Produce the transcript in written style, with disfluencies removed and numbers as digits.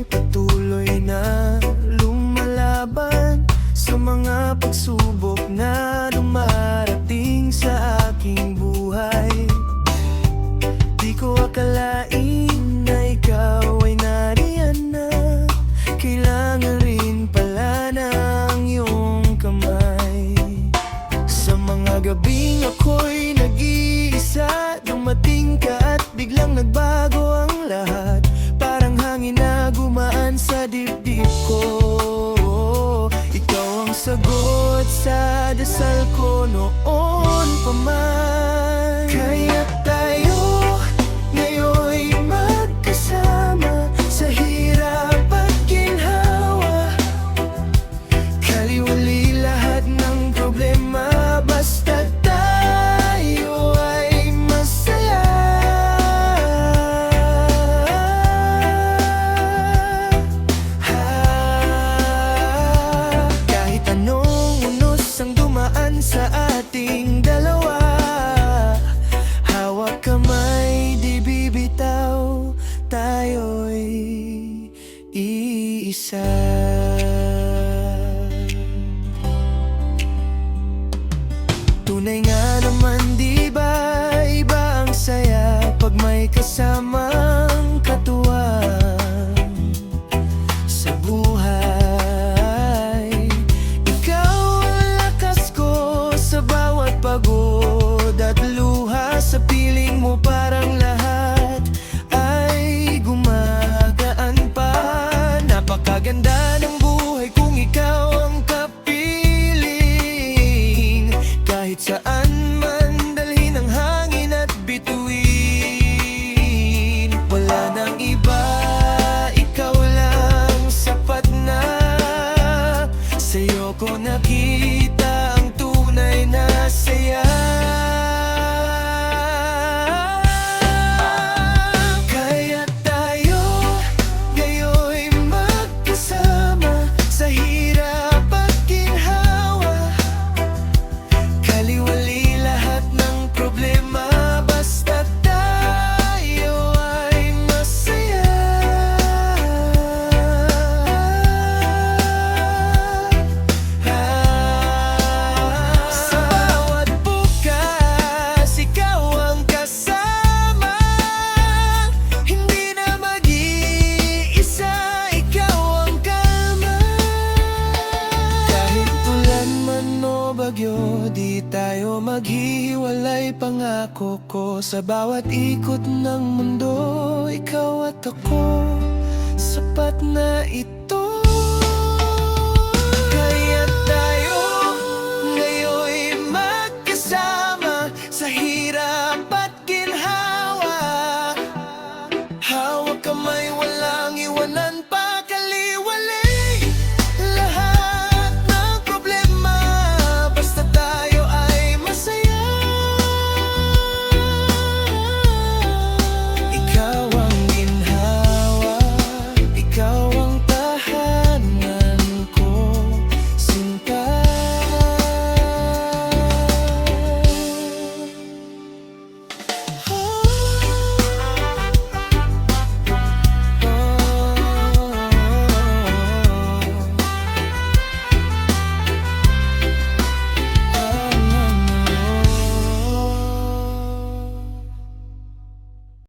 patuloy na lumalaban sa mga pagsubok na dumarating sa aking buhay. Di ko akalain na ikaw ay nariyan na. Kailangan rin pala ng iyong kamay. Sa mga gabing ako'y nag-iisa, dumating ka at biglang nagbago ang lahat. Parang hangin na gumaan sa dibdib ko. Ikaw ang sagot sa dasal ko noon pa man. Kaya tayo ngayon'y magkasama sa hirap at ginhawa. Kaliwali lahat ng problema, basta tayo ay masaya. Kahit anong unos ang dumaan sa ating dalawa, hawak kamay di bibitaw, tayo'y iisa. Tunay nga naman, di ba, iba ang saya pag may kasamang katuwang sa buhay. Ikaw ang lakas ko sa bawat pagod at luha. Sa piling mo parang lahat ay gumagaan pa. Napakaganda ng buhay kung ikaw ang kapiling. Kahit saan man dalhin ang hangin at bituin, wala nang iba, ikaw lang sapat na. Sa'yo ko nakita ang tunay na saya. Kaya tayo ngayon'y magkasama sa hirap at ginhawa. Kaliwali lahat ng problema, basta tayo ay masaya. Sa bawat bukas, ikaw ang kasama. Hindi na mag-iisa, ikaw ang kalma. Kahit ulan man o bagyo, di tayo maghihiwalay. Pangako ko sa bawat ikot ng mundo, ikaw at ako, sapat na ito.